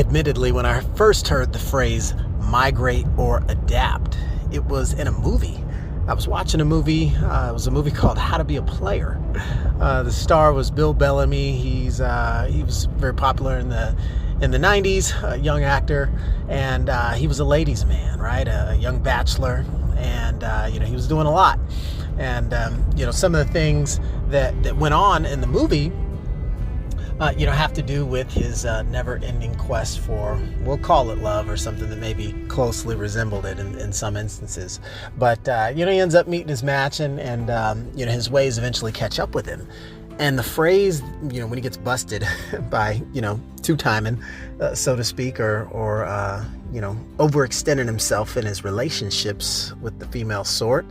Admittedly, when I first heard the phrase migrate or adapt, it was in a movie. I was watching a movie. It was a movie called How to Be a Player. The star was Bill Bellamy. He was very popular in the 90s, a young actor, and he was a ladies' man, right? A young bachelor, and he was doing a lot. And some of the things that went on in the movie have to do with his never-ending quest for, we'll call it love, or something that maybe closely resembled it in some instances. But he ends up meeting his match, and his ways eventually catch up with him. And the phrase, when he gets busted by two-timing, so to speak, or overextending himself in his relationships with the female sort,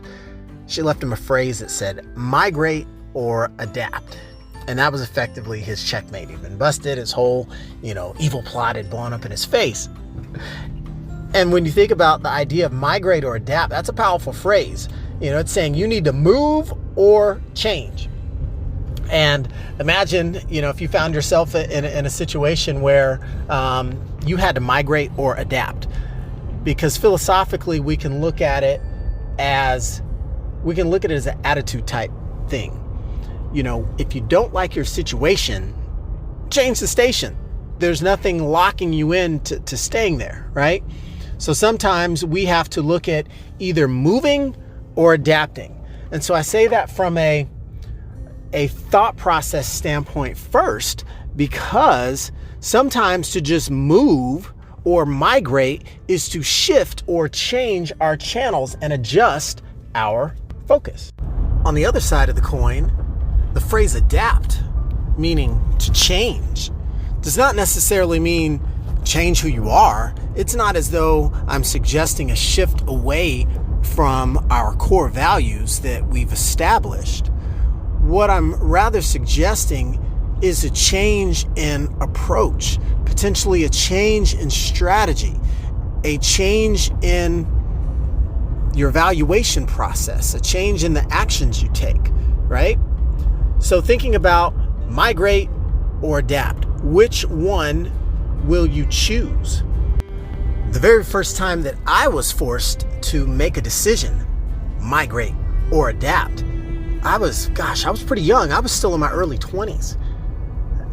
she left him a phrase that said, migrate or adapt. And that was effectively his checkmate. He'd been busted, his whole, evil plot had blown up in his face. And when you think about the idea of migrate or adapt, that's a powerful phrase. It's saying you need to move or change. And imagine, if you found yourself in a situation where you had to migrate or adapt. Because philosophically, we can look at it as an attitude type thing. If you don't like your situation, change the station. There's nothing locking you in to staying there, right? So sometimes we have to look at either moving or adapting. And so I say that from a thought process standpoint first, because sometimes to just move or migrate is to shift or change our channels and adjust our focus. On the other side of the coin, the phrase adapt, meaning to change, does not necessarily mean change who you are. It's not as though I'm suggesting a shift away from our core values that we've established. What I'm rather suggesting is a change in approach, potentially a change in strategy, a change in your evaluation process, a change in the actions you take, right? So thinking about migrate or adapt, which one will you choose? The very first time that I was forced to make a decision, migrate or adapt, I was pretty young. I was still in my early 20s.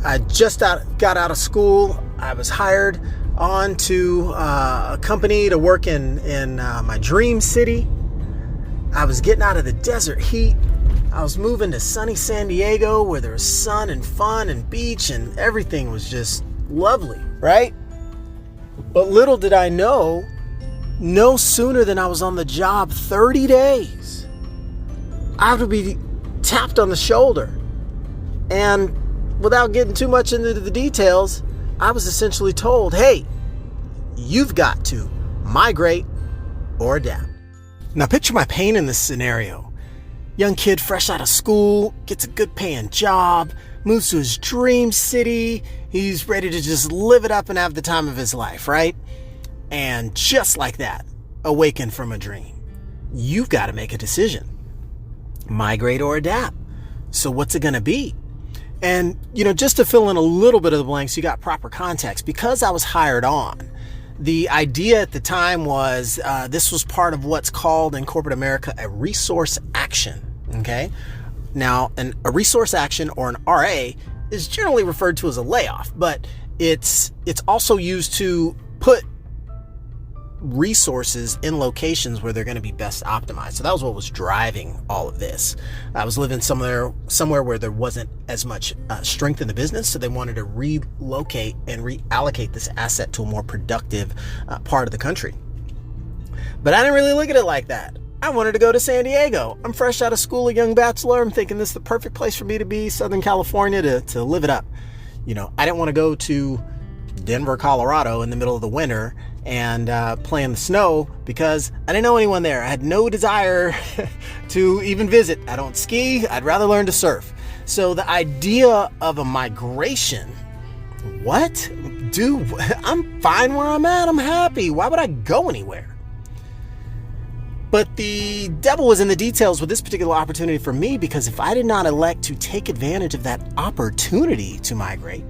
I just got out of school. I was hired on to a company to work in my dream city. I was getting out of the desert heat. I was moving to sunny San Diego where there was sun and fun and beach and everything was just lovely, right? But little did I know, no sooner than I was on the job 30 days, I would be tapped on the shoulder. And without getting too much into the details, I was essentially told, hey, you've got to migrate or adapt. Now picture my pain in this scenario. Young kid fresh out of school, gets a good paying job, moves to his dream city. He's ready to just live it up and have the time of his life, right? And just like that, awaken from a dream. You've got to make a decision. Migrate or adapt. So what's it going to be? And, just to fill in a little bit of the blanks, you got proper context. Because I was hired on, the idea at the time was this was part of what's called in corporate America a resource action. Okay. Now, a resource action or an RA is generally referred to as a layoff, but it's also used to put resources in locations where they're going to be best optimized. So that was what was driving all of this. I was living somewhere where there wasn't as much strength in the business, so they wanted to relocate and reallocate this asset to a more productive part of the country. But I didn't really look at it like that. I wanted to go to San Diego. I'm fresh out of school, a young bachelor. I'm thinking this is the perfect place for me to be, Southern California, to live it up. I didn't want to go to Denver, Colorado in the middle of the winter and play in the snow because I didn't know anyone there. I had no desire to even visit. I don't ski. I'd rather learn to surf. So the idea of a migration, what? Dude, I'm fine where I'm at. I'm happy. Why would I go anywhere? But the devil was in the details with this particular opportunity for me, because if I did not elect to take advantage of that opportunity to migrate,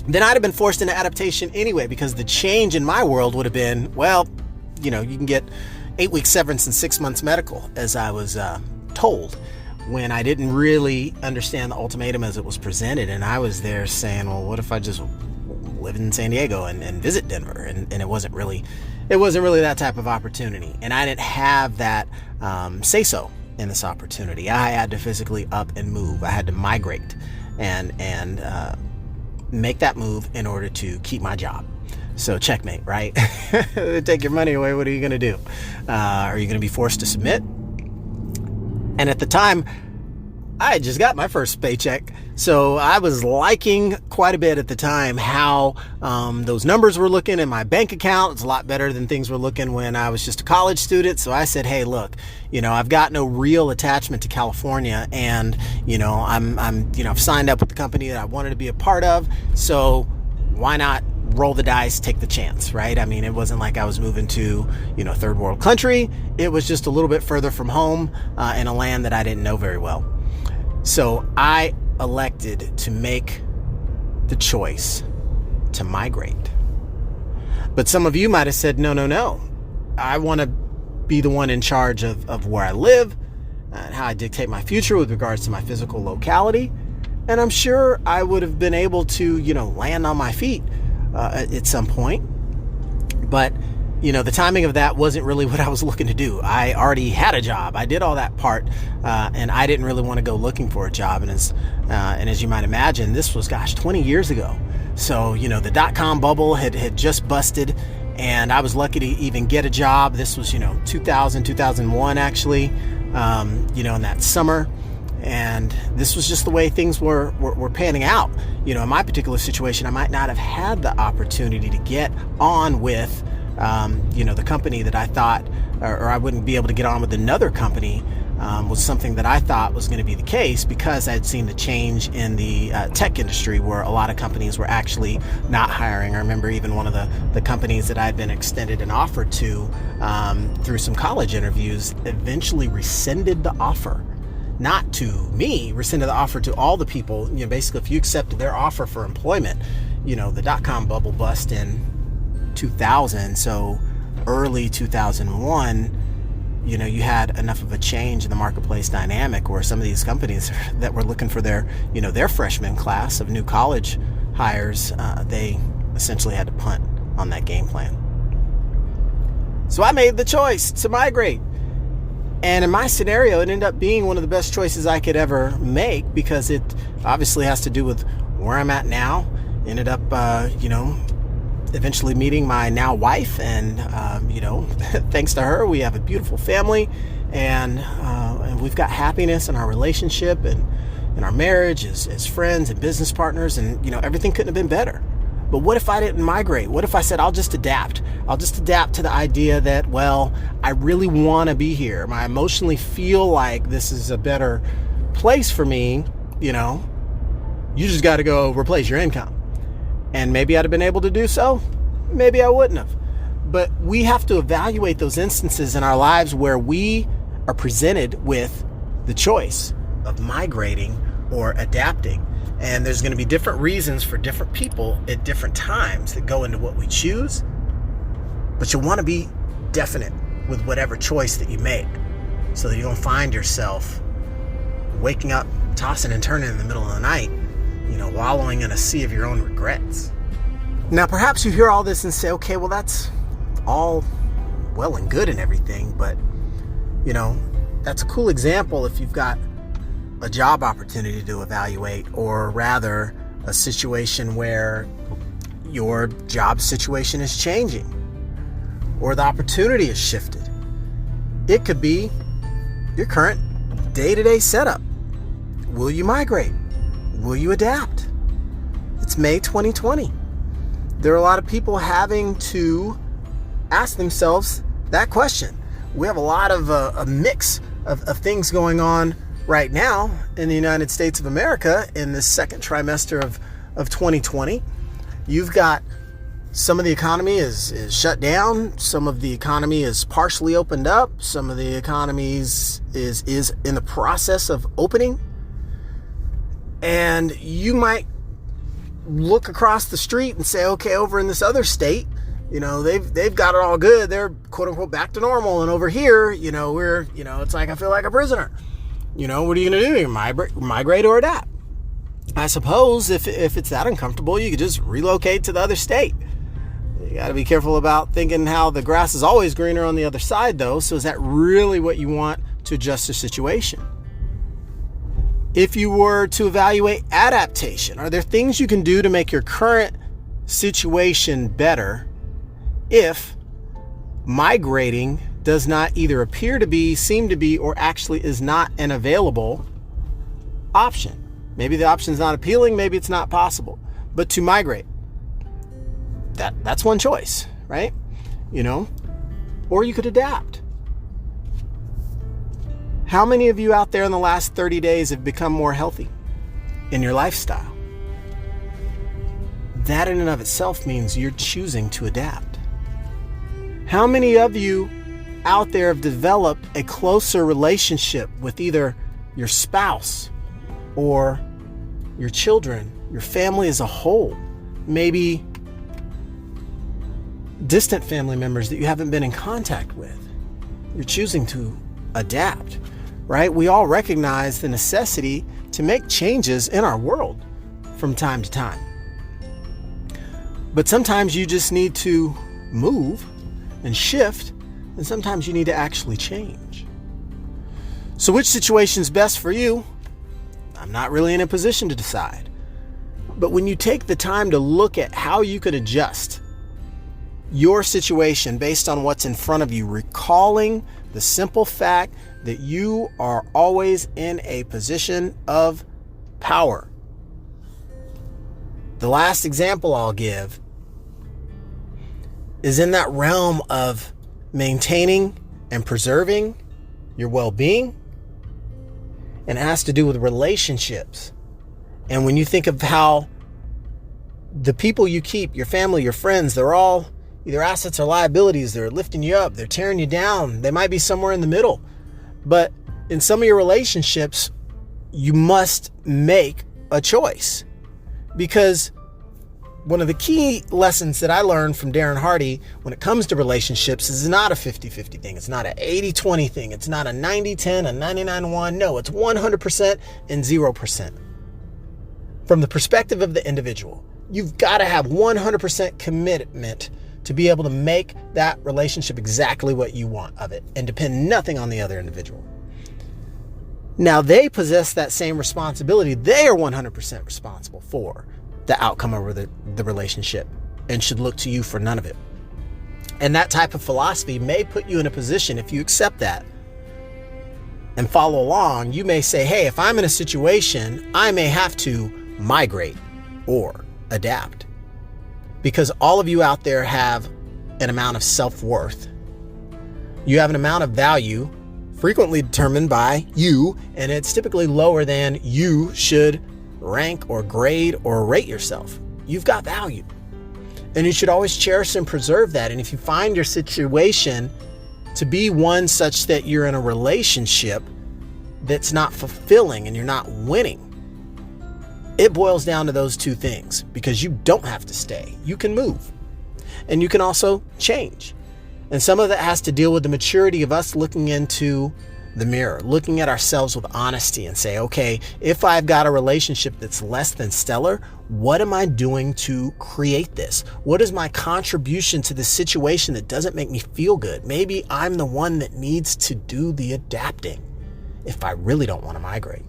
then I'd have been forced into adaptation anyway, because the change in my world would have been, well, you can get 8 weeks severance and 6 months medical, as I was told, when I didn't really understand the ultimatum as it was presented. And I was there saying, well, what if I just live in San Diego and visit Denver? And it wasn't really that type of opportunity. And I didn't have that say-so in this opportunity. I had to physically up and move. I had to migrate and make that move in order to keep my job. So checkmate, right? They take your money away. What are you going to do? Are you going to be forced to submit? And at the time, I had just got my first paycheck. So I was liking quite a bit at the time how those numbers were looking in my bank account. It's a lot better than things were looking when I was just a college student. So I said, hey, look, I've got no real attachment to California, and I've signed up with the company that I wanted to be a part of. So why not roll the dice, take the chance, right? I mean, it wasn't like I was moving to, a third world country. It was just a little bit further from home in a land that I didn't know very well. So I elected to make the choice to migrate. But some of you might have said, no. I want to be the one in charge of where I live and how I dictate my future with regards to my physical locality. And I'm sure I would have been able to, land on my feet at some point. But, the timing of that wasn't really what I was looking to do. I already had a job. I did all that part, and I didn't really want to go looking for a job. And as you might imagine, this was, 20 years ago. So, the dot-com bubble had just busted, and I was lucky to even get a job. This was, 2001, actually, in that summer. And this was just the way things were panning out. In my particular situation, I might not have had the opportunity to get on with, the company that I thought, or I wouldn't be able to get on with another company, was something that I thought was going to be the case, because I'd seen the change in the tech industry where a lot of companies were actually not hiring. I remember even one of the companies that I'd been extended an offer to through some college interviews eventually rescinded the offer. Not to me, rescinded the offer to all the people. Basically, if you accepted their offer for employment, the dot-com bubble bust in 2000, so early 2001, you had enough of a change in the marketplace dynamic where some of these companies that were looking for their freshman class of new college hires, they essentially had to punt on that game plan. So I made the choice to migrate. And in my scenario, it ended up being one of the best choices I could ever make, because it obviously has to do with where I'm at now. Ended up, eventually meeting my now wife, and, thanks to her, we have a beautiful family, and we've got happiness in our relationship and in our marriage as friends and business partners, and, everything couldn't have been better. But what if I didn't migrate? What if I said, I'll just adapt? I'll just adapt to the idea that, well, I really want to be here. I emotionally feel like this is a better place for me. You just got to go replace your income. And maybe I'd have been able to do so. Maybe I wouldn't have. But we have to evaluate those instances in our lives where we are presented with the choice of migrating or adapting. And there's going to be different reasons for different people at different times that go into what we choose. But you'll want to be definite with whatever choice that you make, so that you don't find yourself waking up, tossing and turning in the middle of the night, wallowing in a sea of your own regrets. Now, perhaps you hear all this and say, okay, well, that's all well and good and everything, but, that's a cool example if you've got a job opportunity to evaluate, or rather a situation where your job situation is changing or the opportunity is shifted. It could be your current day-to-day setup. Will you migrate? Will you adapt? It's May 2020. There are a lot of people having to ask themselves that question. We have a lot of a mix of things going on right now in the United States of America in the second trimester of 2020. You've got some of the economy is shut down. Some of the economy is partially opened up. Some of the economy is in the process of opening. And you might look across the street and say, okay, over in this other state, they've got it all good. They're quote unquote back to normal. And over here, it's like I feel like a prisoner. What are you going to do? Migrate or adapt? I suppose if it's that uncomfortable, you could just relocate to the other state. You got to be careful about thinking how the grass is always greener on the other side, though. So is that really what you want to adjust the situation? If you were to evaluate adaptation, are there things you can do to make your current situation better if migrating does not either appear to be, seem to be, or actually is not an available option? Maybe the option is not appealing, maybe it's not possible. But to migrate, that's one choice, right? Or you could adapt. How many of you out there in the last 30 days have become more healthy in your lifestyle? That in and of itself means you're choosing to adapt. How many of you out there have developed a closer relationship with either your spouse or your children, your family as a whole, maybe distant family members that you haven't been in contact with? You're choosing to adapt, right? We all recognize the necessity to make changes in our world from time to time. But sometimes you just need to move and shift, and sometimes you need to actually change. So which situation is best for you? I'm not really in a position to decide. But when you take the time to look at how you could adjust your situation based on what's in front of you, recalling the simple fact that you are always in a position of power. The last example I'll give is in that realm of maintaining and preserving your well-being, and it has to do with relationships. And when you think of how the people you keep, your family, your friends, they're all either assets or liabilities. They're lifting you up, they're tearing you down. They might be somewhere in the middle. But in some of your relationships, you must make a choice. Because one of the key lessons that I learned from Darren Hardy when it comes to relationships is not a 50-50 thing. It's not an 80-20 thing. It's not a 90-10, a 99-1. No, it's 100% and 0%. From the perspective of the individual, you've got to have 100% commitment to be able to make that relationship exactly what you want of it and depend nothing on the other individual. Now, they possess that same responsibility. They are 100% responsible for the outcome of the relationship and should look to you for none of it. And that type of philosophy may put you in a position, if you accept that and follow along, you may say, hey, if I'm in a situation, I may have to migrate or adapt. Because all of you out there have an amount of self-worth. You have an amount of value frequently determined by you, and it's typically lower than you should rank or grade or rate yourself. You've got value, and you should always cherish and preserve that. And if you find your situation to be one such that you're in a relationship that's not fulfilling and you're not winning, it boils down to those two things, because you don't have to stay. You can move, and you can also change. And some of that has to deal with the maturity of us looking into the mirror, looking at ourselves with honesty and say, okay, if I've got a relationship that's less than stellar, what am I doing to create this? What is my contribution to the situation that doesn't make me feel good? Maybe I'm the one that needs to do the adapting if I really don't want to migrate.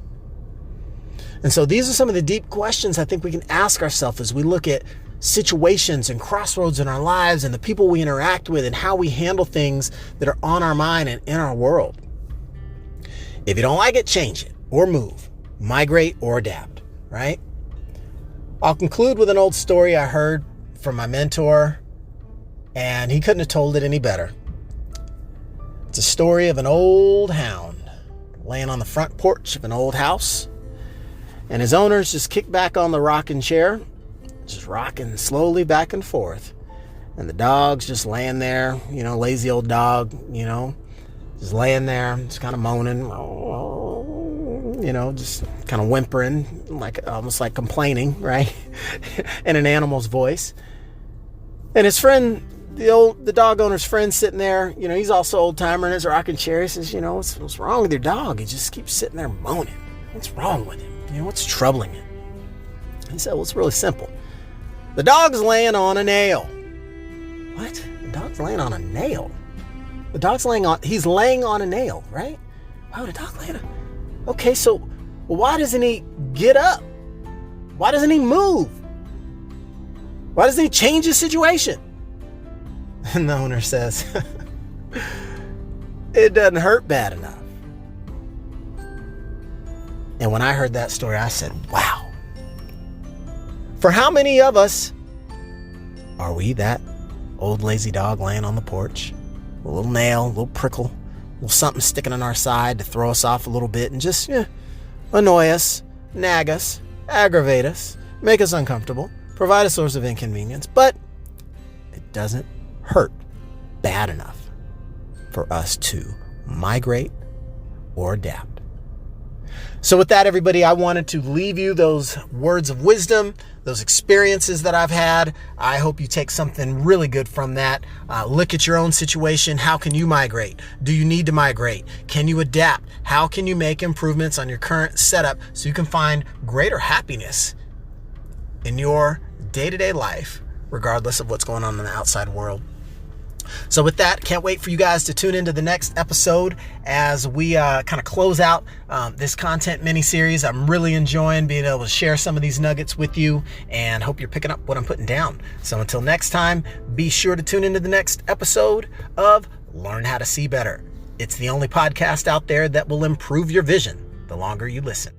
And so these are some of the deep questions I think we can ask ourselves as we look at situations and crossroads in our lives and the people we interact with and how we handle things that are on our mind and in our world. If you don't like it, change it or move, migrate or adapt, right? I'll conclude with an old story I heard from my mentor, and he couldn't have told it any better. It's a story of an old hound laying on the front porch of an old house, and his owners just kicked back on the rocking chair, just rocking slowly back and forth. And the dog's just laying there, lazy old dog, just laying there, just kind of moaning, just kind of whimpering, almost like complaining, right? In an animal's voice. And his friend, the dog owner's friend, sitting there, he's also old timer in his rocking chair. He says, what's wrong with your dog? He just keeps sitting there moaning. What's wrong with him? What's troubling him? He said, well, it's really simple. The dog's laying on a nail. What? The dog's laying on a nail? He's laying on a nail, right? Why would a dog lay on a... Okay, so why doesn't he get up? Why doesn't he move? Why doesn't he change his situation? And the owner says, it doesn't hurt bad enough. And when I heard that story, I said, wow. For how many of us are we that old lazy dog laying on the porch? A little nail, a little prickle, a little something sticking on our side to throw us off a little bit and just annoy us, nag us, aggravate us, make us uncomfortable, provide a source of inconvenience, but it doesn't hurt bad enough for us to migrate or adapt. So with that, everybody, I wanted to leave you those words of wisdom, those experiences that I've had. I hope you take something really good from that. Look at your own situation. How can you migrate? Do you need to migrate? Can you adapt? How can you make improvements on your current setup so you can find greater happiness in your day-to-day life, regardless of what's going on in the outside world? So with that, can't wait for you guys to tune into the next episode as we kind of close out this content mini-series. I'm really enjoying being able to share some of these nuggets with you and hope you're picking up what I'm putting down. So until next time, be sure to tune into the next episode of Learn How to See Better. It's the only podcast out there that will improve your vision the longer you listen.